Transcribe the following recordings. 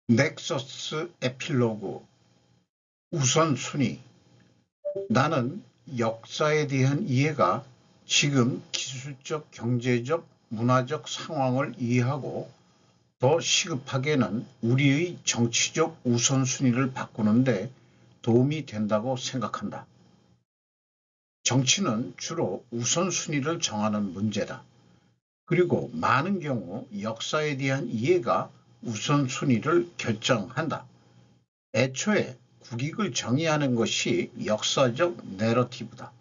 넥서스 에필로그 우선순위. 나는 역사에 대한 이해가 지금 기술적, 경제적, 문화적 상황을 이해하고 더 시급하게는 우리의 정치적 우선순위를 바꾸는데 도움이 된다고 생각한다. 정치는 주로 우선순위를 정하는 문제다. 그리고 많은 경우 역사에 대한 이해가 우선순위를 결정한다. 애초에 국익을 정의하는 것이 역사적 내러티브다.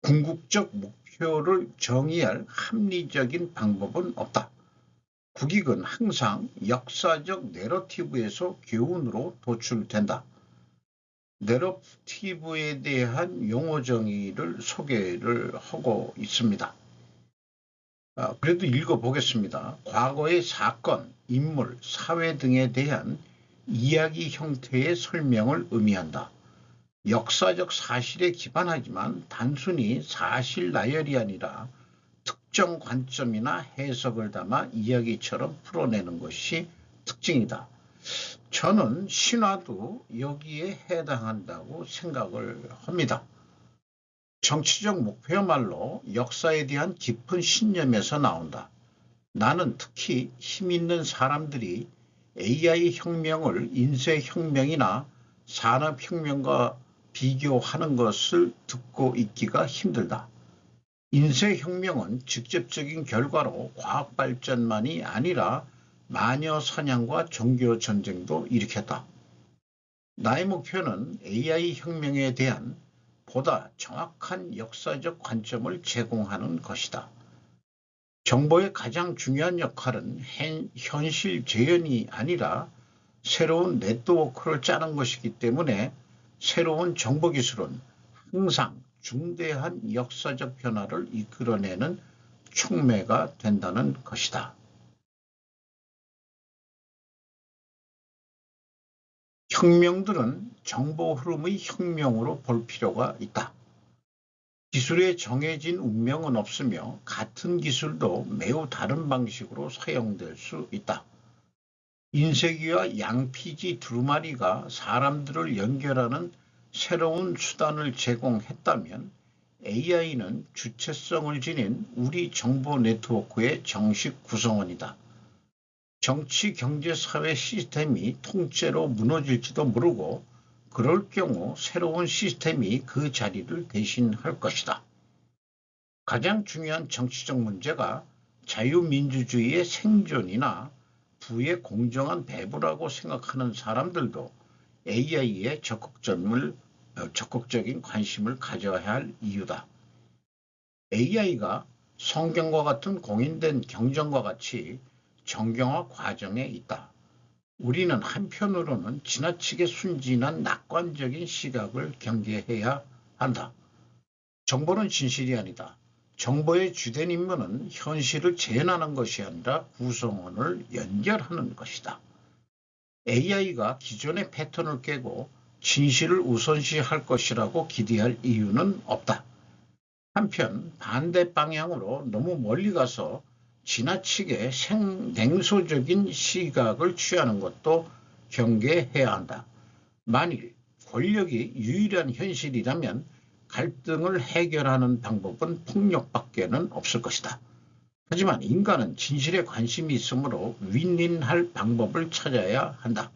궁극적 목표를 정의할 합리적인 방법은 없다. 국익은 항상 역사적 내러티브에서 교훈으로 도출된다. 내러티브에 대한 용어 정의를 소개를 하고 있습니다. 그래도 읽어보겠습니다. 과거의 사건, 인물, 사회 등에 대한 이야기 형태의 설명을 의미한다. 역사적 사실에 기반하지만 단순히 사실 나열이 아니라 특정 관점이나 해석을 담아 이야기처럼 풀어내는 것이 특징이다. 저는 신화도 여기에 해당한다고 생각을 합니다. 정치적 목표야말로 역사에 대한 깊은 신념에서 나온다. 나는 특히 힘 있는 사람들이 AI 혁명을 인쇄혁명이나 산업혁명과 비교하는 것을 듣고 있기가 힘들다. 인쇄혁명은 직접적인 결과로 과학발전만이 아니라 마녀 사냥과 종교 전쟁도 일으켰다. 나의 목표는 AI 혁명에 대한 보다 정확한 역사적 관점을 제공하는 것이다. 정보의 가장 중요한 역할은 현실 재현이 아니라 새로운 네트워크를 짜는 것이기 때문에 새로운 정보기술은 항상 중대한 역사적 변화를 이끌어내는 촉매가 된다는 것이다. 혁명들은 정보 흐름의 혁명으로 볼 필요가 있다. 기술에 정해진 운명은 없으며 같은 기술도 매우 다른 방식으로 사용될 수 있다. 인쇄기와 양피지 두 마리가 사람들을 연결하는 새로운 수단을 제공했다면 AI는 주체성을 지닌 우리 정보 네트워크의 정식 구성원이다. 정치, 경제, 사회 시스템이 통째로 무너질지도 모르고 그럴 경우 새로운 시스템이 그 자리를 대신할 것이다. 가장 중요한 정치적 문제가 자유민주주의의 생존이나 부의 공정한 배분이라고 생각하는 사람들도 AI에 적극적인 관심을 가져야 할 이유다. AI가 성경과 같은 공인된 경전과 같이 정경화 과정에 있다. 우리는 한편으로는 지나치게 순진한 낙관적인 시각을 경계해야 한다. 정보는 진실이 아니다. 정보의 주된 임무는 현실을 재현하는 것이 아니라 구성원을 연결하는 것이다. AI가 기존의 패턴을 깨고 진실을 우선시할 것이라고 기대할 이유는 없다. 한편 반대 방향으로 너무 멀리 가서 지나치게 냉소적인 시각을 취하는 것도 경계해야 한다. 만일 권력이 유일한 현실이라면 갈등을 해결하는 방법은 폭력밖에는 없을 것이다. 하지만 인간은 진실에 관심이 있으므로 윈윈할 방법을 찾아야 한다.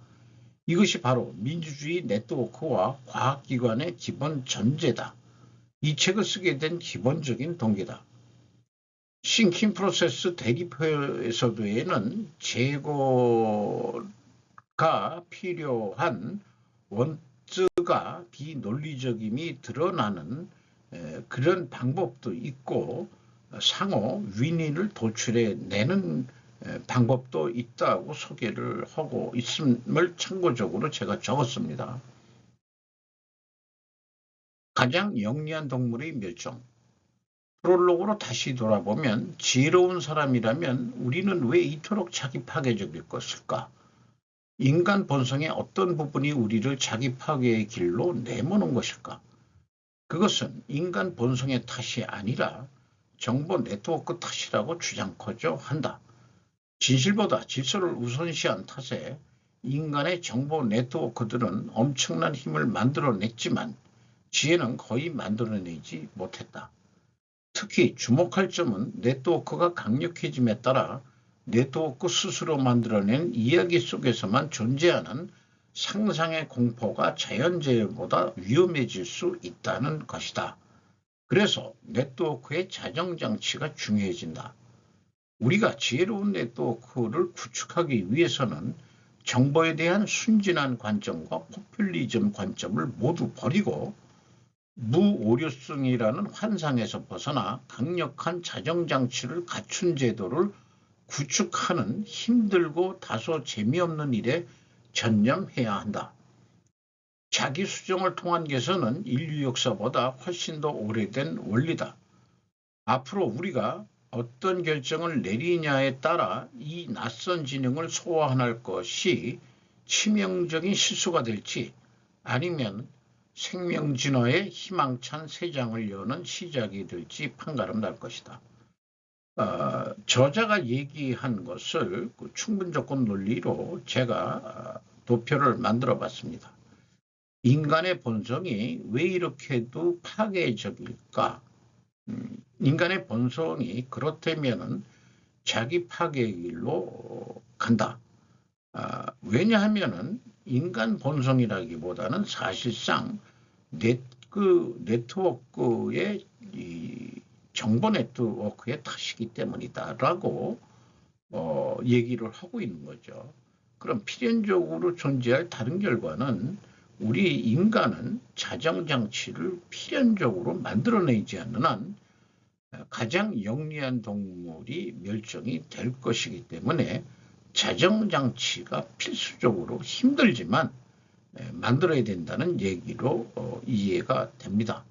이것이 바로 민주주의 네트워크와 과학기관의 기본 전제다. 이 책을 쓰게 된 기본적인 동기다. 싱킹 프로세스 대립에서도에는 제거가 필요한 원쯔가 비논리적임이 드러나는 그런 방법도 있고 상호 윈윈을 도출해내는 방법도 있다고 소개를 하고 있음을 참고적으로 제가 적었습니다. 가장 영리한 동물의 멸종. 프롤로그로 다시 돌아보면 지혜로운 사람이라면 우리는 왜 이토록 자기 파괴적일 것일까? 인간 본성의 어떤 부분이 우리를 자기 파괴의 길로 내모는 것일까? 그것은 인간 본성의 탓이 아니라 정보 네트워크 탓이라고 주장하고자 한다. 진실보다 질서를 우선시한 탓에 인간의 정보 네트워크들은 엄청난 힘을 만들어냈지만 지혜는 거의 만들어내지 못했다. 특히 주목할 점은 네트워크가 강력해짐에 따라 네트워크 스스로 만들어낸 이야기 속에서만 존재하는 상상의 공포가 자연재해보다 위험해질 수 있다는 것이다. 그래서 네트워크의 자정장치가 중요해진다. 우리가 지혜로운 네트워크를 구축하기 위해서는 정보에 대한 순진한 관점과 포퓰리즘 관점을 모두 버리고 무오류성이라는 환상에서 벗어나 강력한 자정장치를 갖춘 제도를 구축하는 힘들고 다소 재미없는 일에 전념해야 한다. 자기 수정을 통한 개선은 인류 역사보다 훨씬 더 오래된 원리다. 앞으로 우리가 어떤 결정을 내리냐에 따라 이 낯선 지능을 소화할 것이 치명적인 실수가 될지 아니면 생명진화의 희망찬 새 장을 여는 시작이 될지 판가름 날 것이다. 저자가 얘기한 것을 충분조건 논리로 제가 도표를 만들어 봤습니다. 인간의 본성이 왜 이렇게도 파괴적일까? 인간의 본성이 그렇다면 자기 파괴의 길로 간다. 왜냐하면 인간 본성이라기보다는 사실상 네트워크의 정보 네트워크의 탓이기 때문이다라고 얘기를 하고 있는 거죠. 그럼 필연적으로 존재할 다른 결과는 우리 인간은 자정장치를 필연적으로 만들어내지 않는 한 가장 영리한 동물이 멸종이 될 것이기 때문에 자정장치가 필수적으로 힘들지만 만들어야 된다는 얘기로 이해가 됩니다.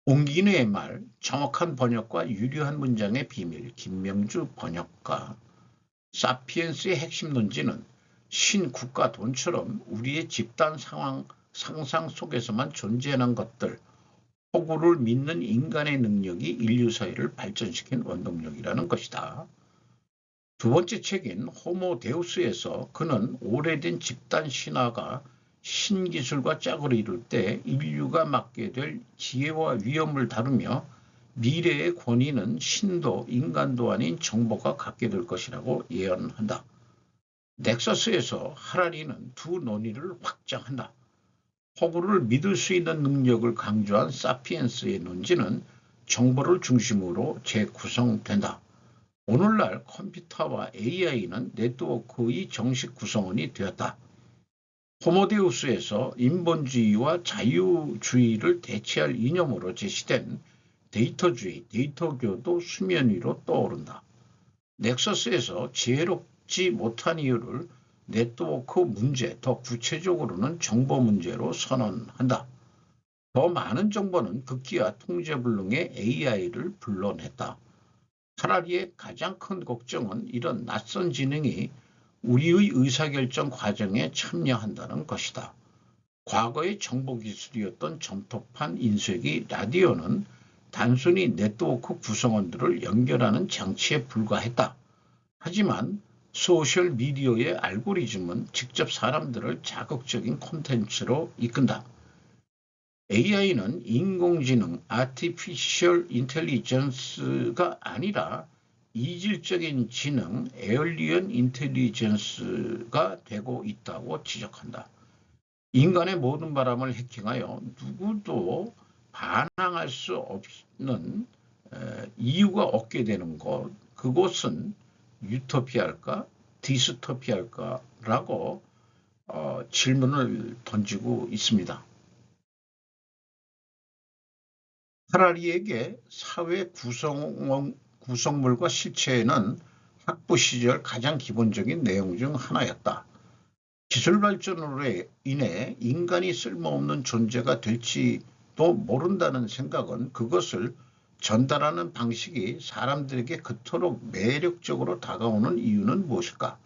옹기뇌의 말, 정확한 번역과 유려한 문장의 비밀, 김명주 번역가. 사피엔스의 핵심 논지는 신국가 돈처럼 우리의 집단 상상 속에서만 존재하는 것들, 호구를 믿는 인간의 능력이 인류 사회를 발전시킨 원동력이라는 것이다. 두 번째 책인 호모 데우스에서 그는 오래된 집단 신화가 신기술과 짝을 이룰 때 인류가 맞게 될 지혜와 위험을 다루며 미래의 권위는 신도 인간도 아닌 정보가 갖게 될 것이라고 예언한다. 넥서스에서 하라리는 두 논의를 확장한다. 호구를 믿을 수 있는 능력을 강조한 사피엔스의 논지는 정보를 중심으로 재구성된다. 오늘날 컴퓨터와 AI는 네트워크의 정식 구성원이 되었다. 호모데우스에서 인본주의와 자유주의를 대체할 이념으로 제시된 데이터주의, 데이터교도 수면 위로 떠오른다. 넥서스에서 지혜롭지 못한 이유를 네트워크 문제, 더 구체적으로는 정보 문제로 선언한다. 더 많은 정보는 급기야 통제불능의 AI를 불러냈다. 하라리의 가장 큰 걱정은 이런 낯선 지능이 우리의 의사결정 과정에 참여한다는 것이다. 과거의 정보기술이었던 점토판 인쇄기 라디오는 단순히 네트워크 구성원들을 연결하는 장치에 불과했다. 하지만 소셜미디어의 알고리즘은 직접 사람들을 자극적인 콘텐츠로 이끈다. AI는 인공지능, Artificial Intelligence가 아니라 이질적인 지능, Alien Intelligence가 되고 있다고 지적한다. 인간의 모든 바람을 해킹하여 누구도 반항할 수 없는 이유가 없게 되는 것, 그곳은 유토피아일까, 디스토피아일까라고 질문을 던지고 있습니다. 하라리에게 사회 구성물과 실체는 학부 시절 가장 기본적인 내용 중 하나였다. 기술 발전으로 인해 인간이 쓸모없는 존재가 될지도 모른다는 생각은 그것을 전달하는 방식이 사람들에게 그토록 매력적으로 다가오는 이유는 무엇일까?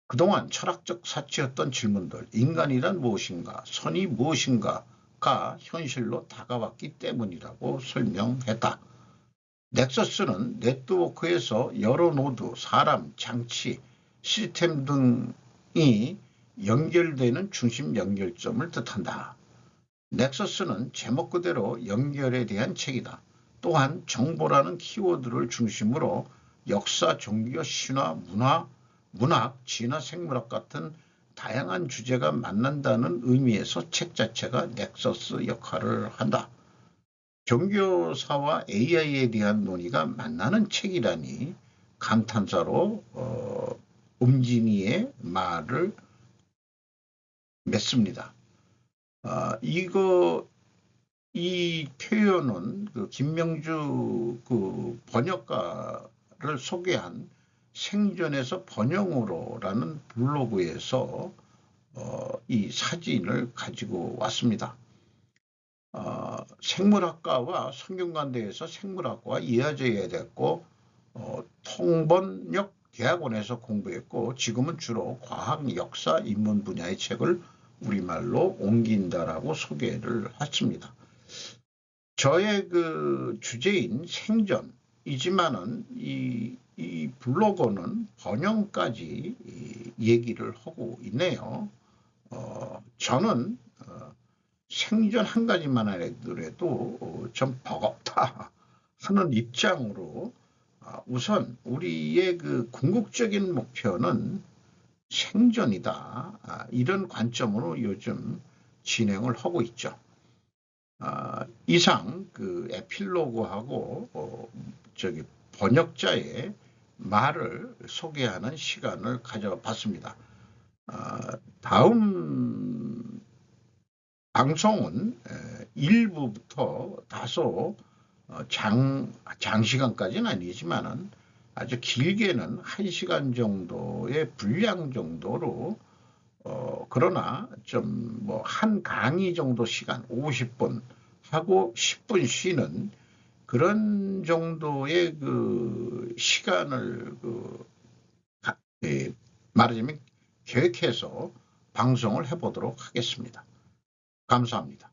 그동안 철학적 사치였던 질문들, 인간이란 무엇인가, 선이 무엇인가가 현실로 다가왔기 때문이라고 설명했다. 넥서스는 네트워크에서 여러 노드, 사람, 장치, 시스템 등이 연결되는 중심 연결점을 뜻한다. 넥서스는 제목 그대로 연결에 대한 책이다. 또한 정보라는 키워드를 중심으로 역사, 종교, 신화, 문학, 진화, 생물학 같은 다양한 주제가 만난다는 의미에서 책 자체가 넥서스 역할을 한다. 종교사와 AI에 대한 논의가 만나는 책이라니 감탄사로 음진이의 말을 맺습니다. 이 표현은 김명주 번역가를 소개한 생전에서 번영으로라는 블로그에서 이 사진을 가지고 왔습니다. 생물학과와 성균관대에서 생물학과 이화여대에 됐고 통번역 대학원에서 공부했고 지금은 주로 과학, 역사, 인문 분야의 책을 우리말로 옮긴다라고 소개를 했습니다. 저의 주제인 생전이지만은 이 블로거는 번영까지 얘기를 하고 있네요. 저는 생전 한 가지만 하더라도 좀 버겁다 하는 입장으로 우선 우리의 궁극적인 목표는 생전이다. 이런 관점으로 요즘 진행을 하고 있죠. 이상 에필로그하고 번역자의 말을 소개하는 시간을 가져봤습니다. 다음 방송은 1부부터 다소 장시간까지는 아니지만은 아주 길게는 1시간 정도의 분량 정도로 그러나 좀 한 강의 정도 시간 50분 하고 10분 쉬는 그런 정도의 시간을 말하자면 계획해서 방송을 해보도록 하겠습니다. 감사합니다.